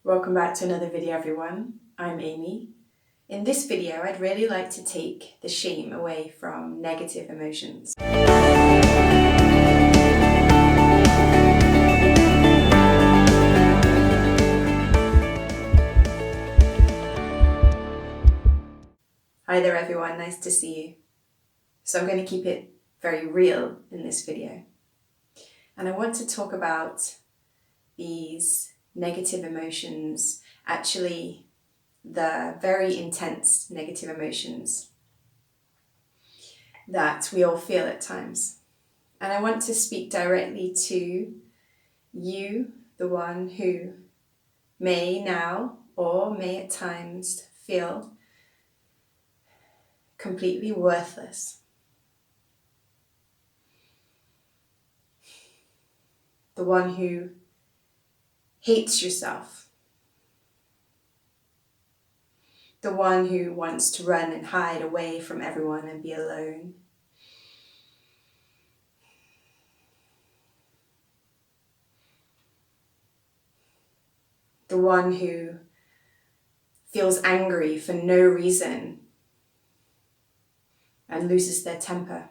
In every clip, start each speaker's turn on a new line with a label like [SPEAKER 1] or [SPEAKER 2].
[SPEAKER 1] Welcome back to another video, everyone. I'm Amy. In this video, I'd really like to take the shame away from negative emotions. Hi there, everyone. Nice to see you. So I'm going to keep it very real in this video. And I want to talk about these negative emotions, actually the very intense negative emotions that we all feel at times. And I want to speak directly to you, the one who may now or may at times feel completely worthless. The one who hates yourself. The one who wants to run and hide away from everyone and be alone. The one who feels angry for no reason and loses their temper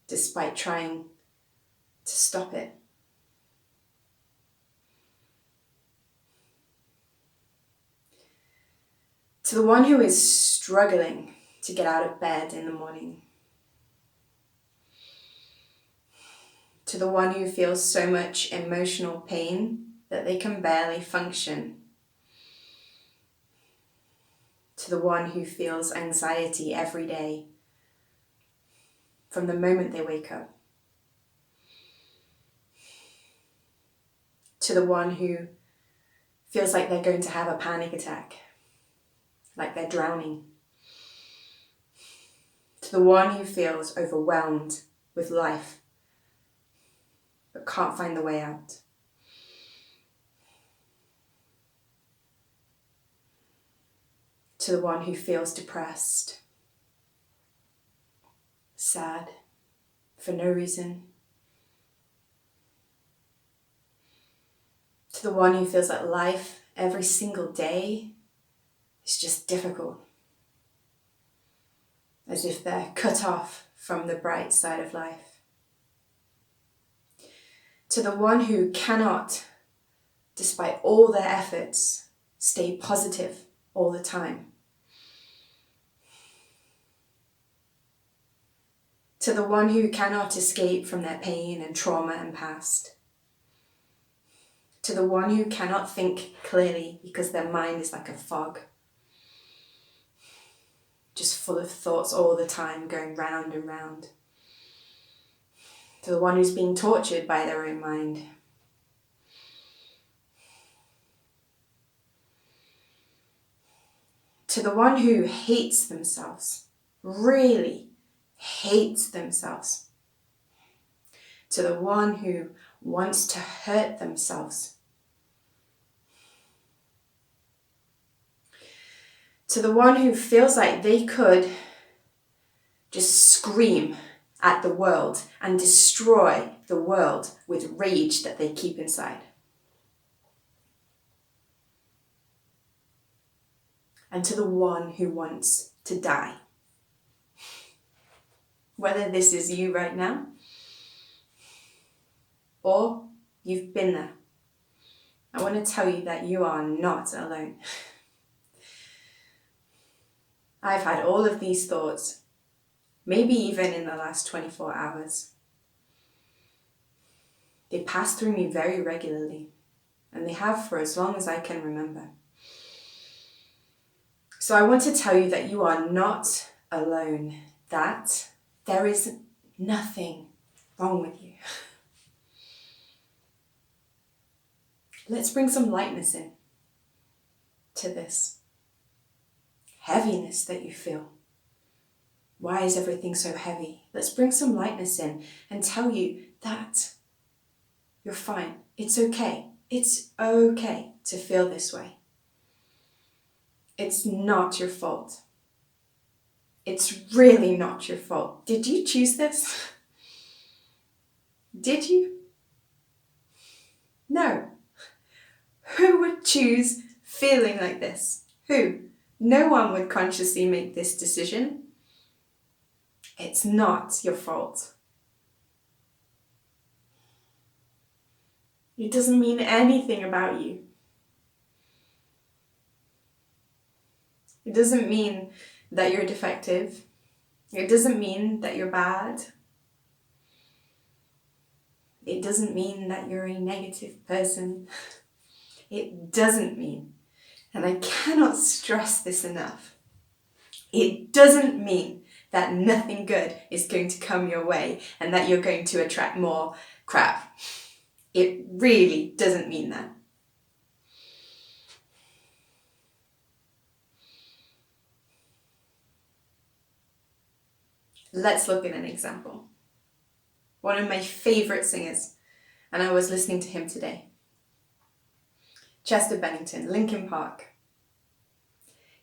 [SPEAKER 1] despite trying to stop it. To the one who is struggling to get out of bed in the morning. To the one who feels so much emotional pain that they can barely function. To the one who feels anxiety every day from the moment they wake up. To the one who feels like they're going to have a panic attack, like they're drowning. To the one who feels overwhelmed with life but can't find the way out. To the one who feels depressed, sad, for no reason. To the one who feels that life every single day is just difficult. As if they're cut off from the bright side of life. To the one who cannot, despite all their efforts, stay positive all the time. To the one who cannot escape from their pain and trauma and past. To the one who cannot think clearly because their mind is like a fog. Just full of thoughts all the time, going round and round. To the one who's being tortured by their own mind. To the one who hates themselves, really hates themselves. To the one who wants to hurt themselves. To the one who feels like they could just scream at the world and destroy the world with rage that they keep inside. And to the one who wants to die. Whether this is you right now or you've been there, I want to tell you that you are not alone. I've had all of these thoughts, maybe even in the last 24 hours. They pass through me very regularly, and they have for as long as I can remember. So I want to tell you that you are not alone, that there is nothing wrong with you. Let's bring some lightness in to this heaviness that you feel. Why is everything so heavy? Let's bring some lightness in and tell you that you're fine. It's okay. It's okay to feel this way. It's not your fault. It's really not your fault. Did you choose this? Did you? No. Who would would choose feeling like this? Who? No one would consciously make this decision. It's not your fault. It doesn't mean anything about you. It doesn't mean that you're defective. It doesn't mean that you're bad. It doesn't mean that you're a negative person. It doesn't mean, and I cannot stress this enough, it doesn't mean that nothing good is going to come your way and that you're going to attract more crap. It really doesn't mean that. Let's look at an example. One of my favorite singers, and I was listening to him today. Chester Bennington, Linkin Park.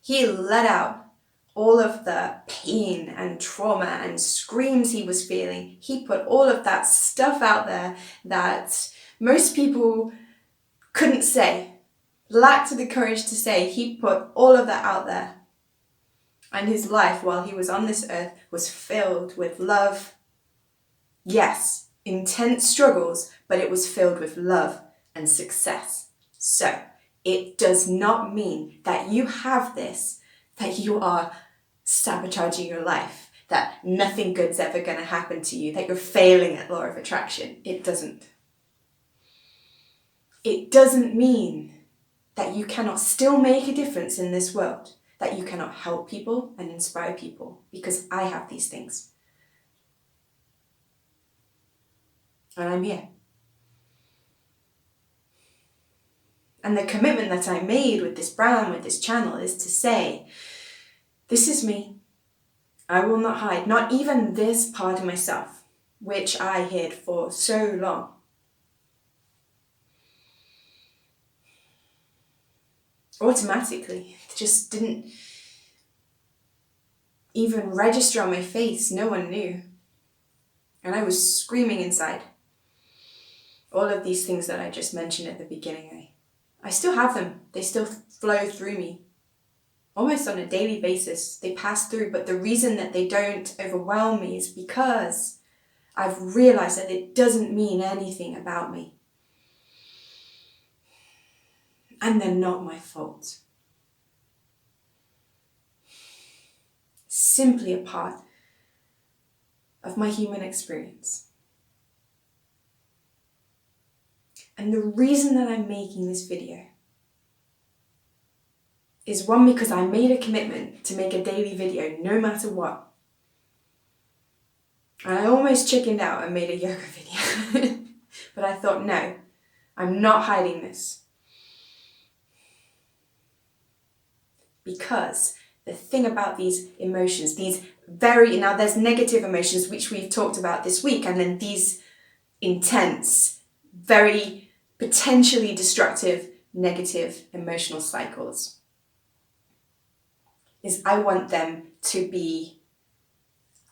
[SPEAKER 1] He let out all of the pain and trauma and screams he was feeling. He put all of that stuff out there that most people couldn't say, lacked the courage to say. He put all of that out there. And his life while he was on this earth was filled with love. Yes, intense struggles, but it was filled with love and success. So, it does not mean that you have this, that you are sabotaging your life, that nothing good's ever going to happen to you, that you're failing at law of attraction. It doesn't. It doesn't mean that you cannot still make a difference in this world, that you cannot help people and inspire people, because I have these things. And I'm here. And the commitment that I made with this brand, with this channel, is to say, this is me. I will not hide, not even this part of myself, which I hid for so long. Automatically, it just didn't even register on my face. No one knew. And I was screaming inside. All of these things that I just mentioned at the beginning, I still have them. They still flow through me. Almost on a daily basis. They pass through, but the reason that they don't overwhelm me is because I've realized that it doesn't mean anything about me. And they're not my fault. Simply a part of my human experience. And the reason that I'm making this video is one, because I made a commitment to make a daily video no matter what. And I almost chickened out and made a yoga video. But I thought, no, I'm not hiding this. Because the thing about these emotions, now there's negative emotions, which we've talked about this week, and then these intense, very potentially destructive, negative emotional cycles, is I want them to be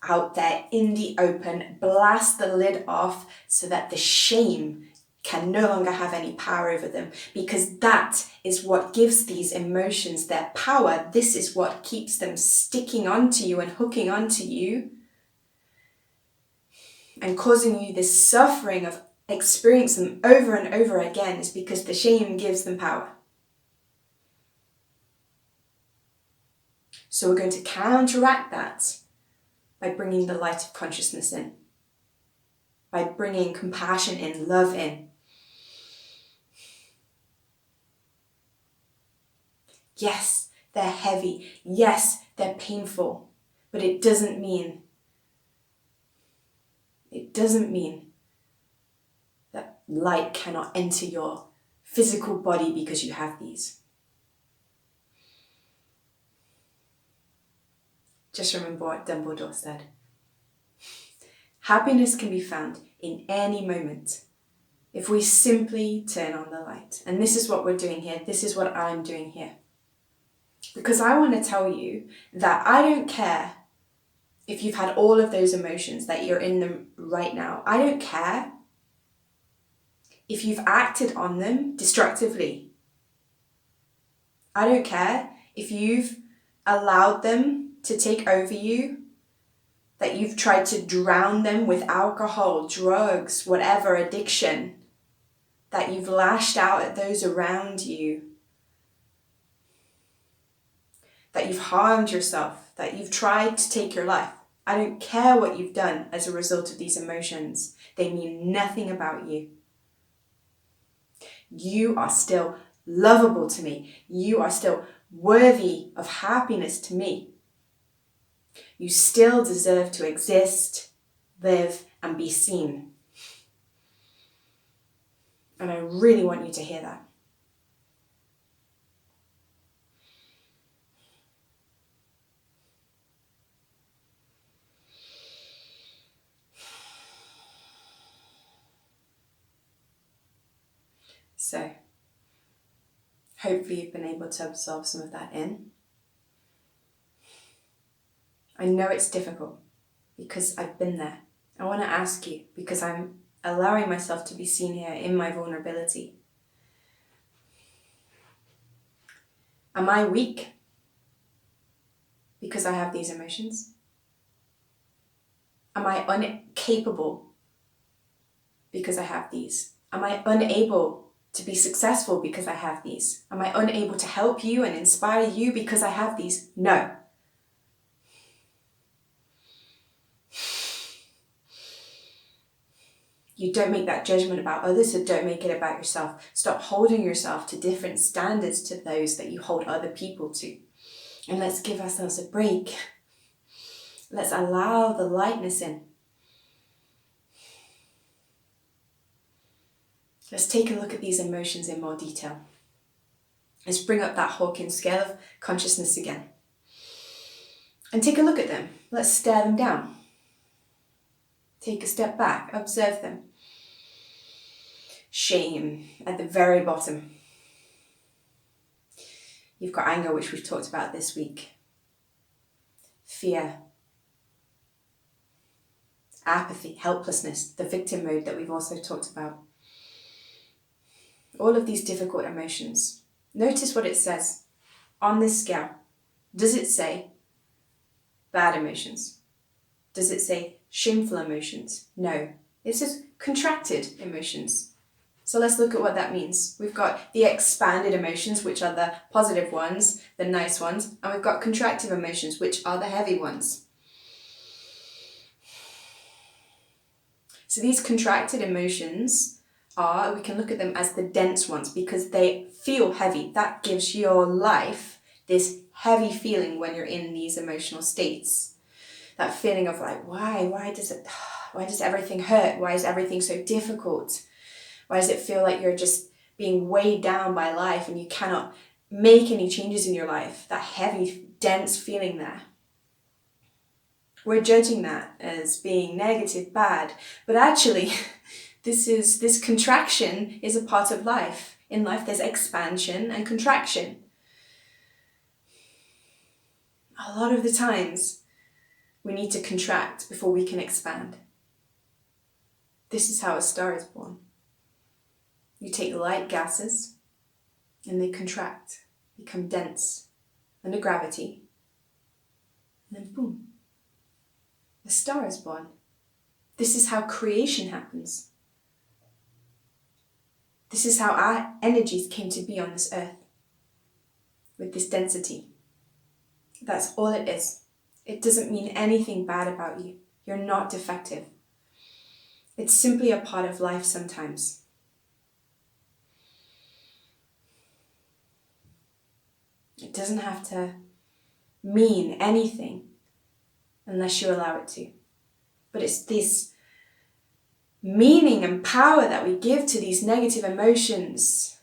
[SPEAKER 1] out there in the open, blast the lid off so that the shame can no longer have any power over them, because that is what gives these emotions their power. This is what keeps them sticking onto you and hooking onto you and causing you this suffering of experiencing them over and over again, is because the shame gives them power. So we're going to counteract that by bringing the light of consciousness in, by bringing compassion in, love in. Yes, they're heavy. Yes, they're painful. But it doesn't mean that light cannot enter your physical body because you have these. Just remember what Dumbledore said. Happiness can be found in any moment if we simply turn on the light. And this is what we're doing here. This is what I'm doing here. Because I want to tell you that I don't care if you've had all of those emotions, that you're in them right now. I don't care if you've acted on them destructively. I don't care if you've allowed them to take over you, that you've tried to drown them with alcohol, drugs, whatever addiction, that you've lashed out at those around you, that you've harmed yourself, that you've tried to take your life. I don't care what you've done as a result of these emotions. They mean nothing about you. You are still lovable to me. You are still worthy of happiness to me. You still deserve to exist, live, and be seen. And I really want you to hear that. So, hopefully you've been able to absorb some of that in. I know it's difficult because I've been there. I want to ask you, because I'm allowing myself to be seen here in my vulnerability. Am I weak because I have these emotions? Am I incapable because I have these? Am I unable to be successful because I have these? Am I unable to help you and inspire you because I have these? No. You don't make that judgment about others, so don't make it about yourself. Stop holding yourself to different standards to those that you hold other people to. And let's give ourselves a break. Let's allow the lightness in. Let's take a look at these emotions in more detail. Let's bring up that Hawkins scale of consciousness again. And take a look at them. Let's stare them down. Take a step back, observe them. Shame at the very bottom. You've got anger, which we've talked about this week. Fear. Apathy, helplessness, the victim mode that we've also talked about. All of these difficult emotions. Notice what it says on this scale. Does it say bad emotions? Does it say shameful emotions? No. It says contracted emotions. So let's look at what that means. We've got the expanded emotions, which are the positive ones, the nice ones, and we've got contractive emotions, which are the heavy ones. So these contracted emotions we can look at them as the dense ones because they feel heavy. That gives your life this heavy feeling when you're in these emotional states. That feeling of like, why does everything hurt? Why is everything so difficult? Why does it feel like you're just being weighed down by life and you cannot make any changes in your life? That heavy, dense feeling there. We're judging that as being negative, bad, but actually this contraction is a part of life. In life there's expansion and contraction. A lot of the times we need to contract before we can expand. This is how a star is born. You take light gases and they contract, become dense under gravity, and then boom, a star is born. This is how creation happens. This is how our energies came to be on this earth, with this density. That's all it is. It doesn't mean anything bad about you. You're not defective. It's simply a part of life sometimes. It doesn't have to mean anything unless you allow it to. But it's this meaning and power that we give to these negative emotions.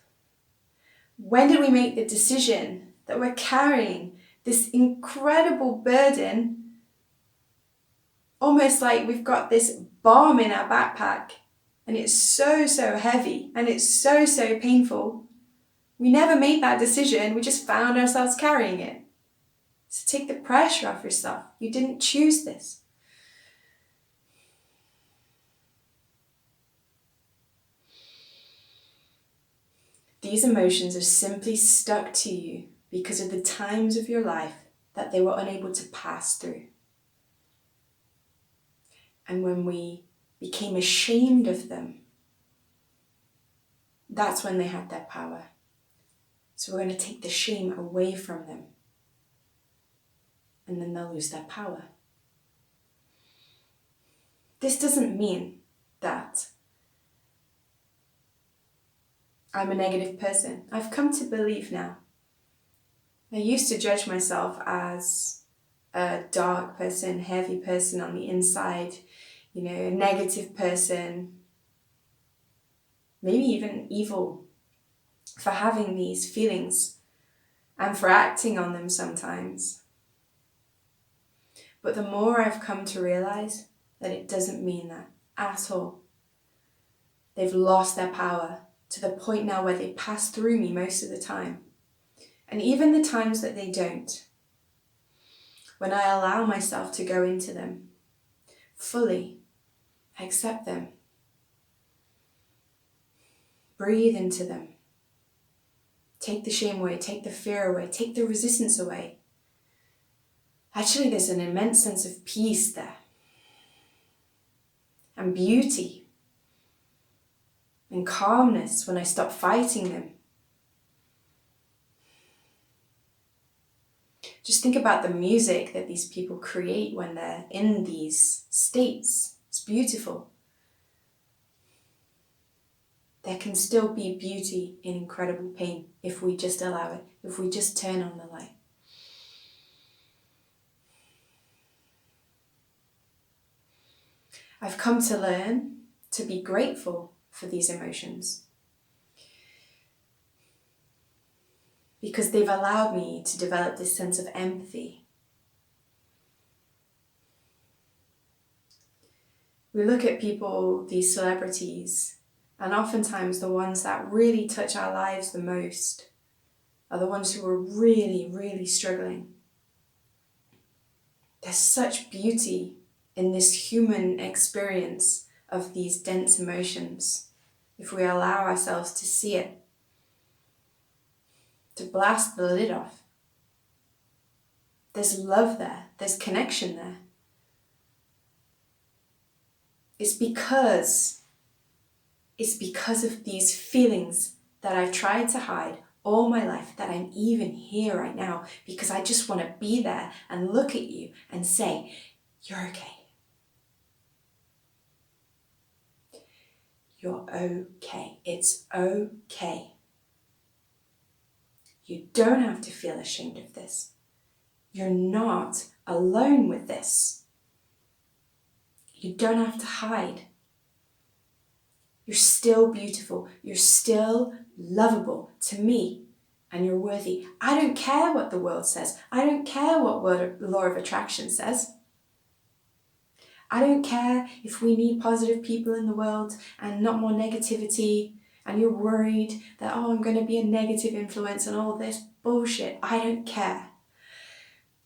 [SPEAKER 1] When did we make the decision that we're carrying this incredible burden, almost like we've got this bomb in our backpack and it's so heavy and it's so painful? We never made that decision, we just found ourselves carrying it. So take the pressure off yourself. You didn't choose this. These emotions are simply stuck to you because of the times of your life that they were unable to pass through. And when we became ashamed of them, that's when they had their power. So we're going to take the shame away from them, and then they'll lose their power. This doesn't mean that I'm a negative person. I've come to believe now. I used to judge myself as a dark person, heavy person on the inside, a negative person, maybe even evil, for having these feelings and for acting on them sometimes. But the more I've come to realize that it doesn't mean that at all. They've lost their power to the point now where they pass through me most of the time. And even the times that they don't, when I allow myself to go into them fully, I accept them, breathe into them, take the shame away, take the fear away, take the resistance away. Actually, there's an immense sense of peace there and beauty and calmness when I stop fighting them. Just think about the music that these people create when they're in these states. It's beautiful. There can still be beauty in incredible pain if we just allow it, if we just turn on the light. I've come to learn to be grateful for these emotions, because they've allowed me to develop this sense of empathy. We look at people, these celebrities, and oftentimes the ones that really touch our lives the most are the ones who are really, really struggling. There's such beauty in this human experience of these dense emotions if we allow ourselves to see it, to blast the lid off. There's love there, there's connection there. It's because of these feelings that I've tried to hide all my life that I'm even here right now, because I just want to be there and look at you and say, you're okay. You're okay. It's okay. You don't have to feel ashamed of this. You're not alone with this. You don't have to hide. You're still beautiful. You're still lovable to me, and you're worthy. I don't care what the world says. I don't care what law of attraction says. I don't care if we need positive people in the world and not more negativity, and you're worried that, I'm going to be a negative influence and all this bullshit. I don't care.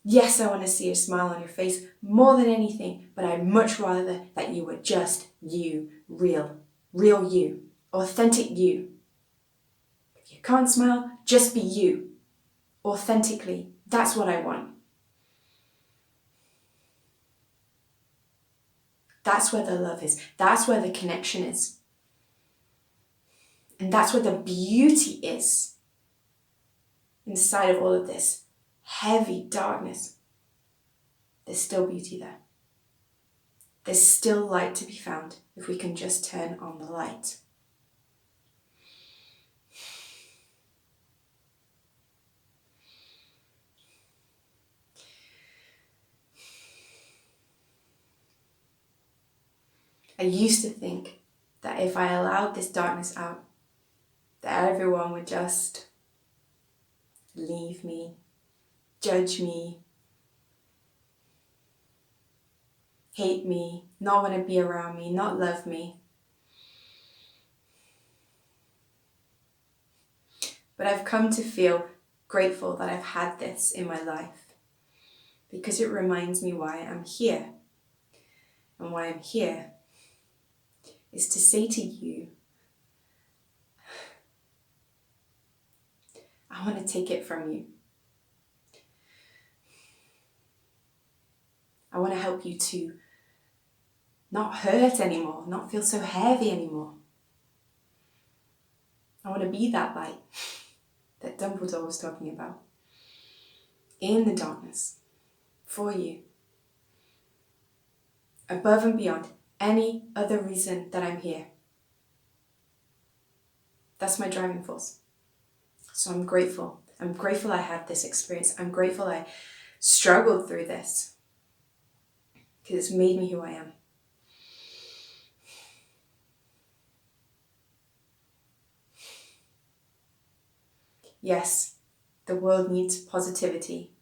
[SPEAKER 1] Yes, I want to see a smile on your face more than anything, but I'd much rather that you were just you, real you, authentic you. If you can't smile, just be you, authentically. That's what I want. That's where the love is. That's where the connection is. And that's where the beauty is. Inside of all of this heavy darkness, there's still beauty there. There's still light to be found if we can just turn on the light. I used to think that if I allowed this darkness out, that everyone would just leave me, judge me, hate me, not want to be around me, not love me. But I've come to feel grateful that I've had this in my life, because it reminds me why I'm here. And why I'm here is to say to you, I want to take it from you. want to help you to not hurt anymore, not feel so heavy anymore. I want to be that light that Dumbledore was talking about in the darkness for you, above and beyond any other reason that I'm here. That's my driving force. So I'm grateful. I'm grateful I had this experience. I'm grateful I struggled through this because it's made me who I am. Yes, the world needs positivity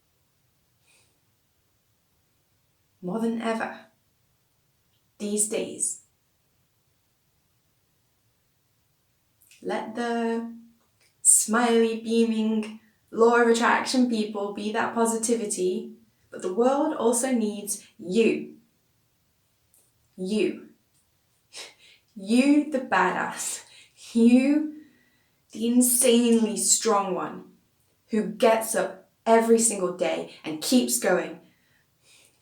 [SPEAKER 1] more than ever these days. Let the smiley, beaming, law of attraction people be that positivity, but the world also needs you. You. You, the badass. You, the insanely strong one who gets up every single day and keeps going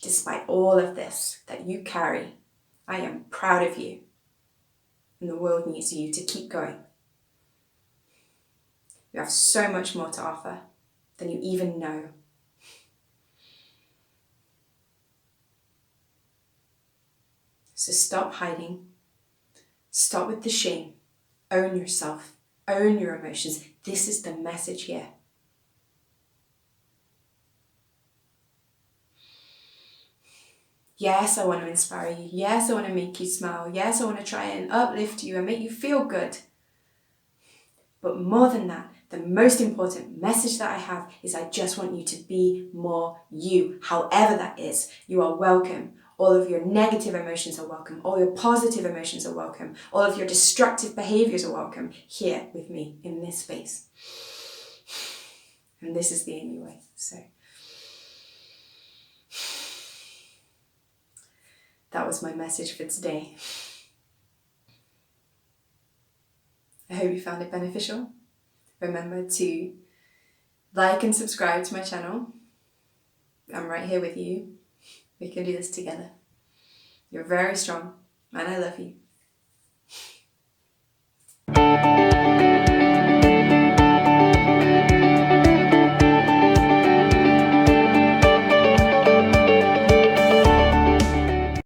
[SPEAKER 1] despite all of this that you carry. I am proud of you, and the world needs you to keep going. You have so much more to offer than you even know. So stop hiding. Stop with the shame. Own yourself. Own your emotions. This is the message here. Yes, I want to inspire you. Yes, I want to make you smile. Yes, I want to try and uplift you and make you feel good. But more than that, the most important message that I have is I just want you to be more you, however that is. You are welcome. All of your negative emotions are welcome. All your positive emotions are welcome. All of your destructive behaviors are welcome here with me in this space. And this is the only way. So that was my message for today. I hope you found it beneficial. Remember to like and subscribe to my channel. I'm right here with you. We can do this together. You're very strong, and I love you.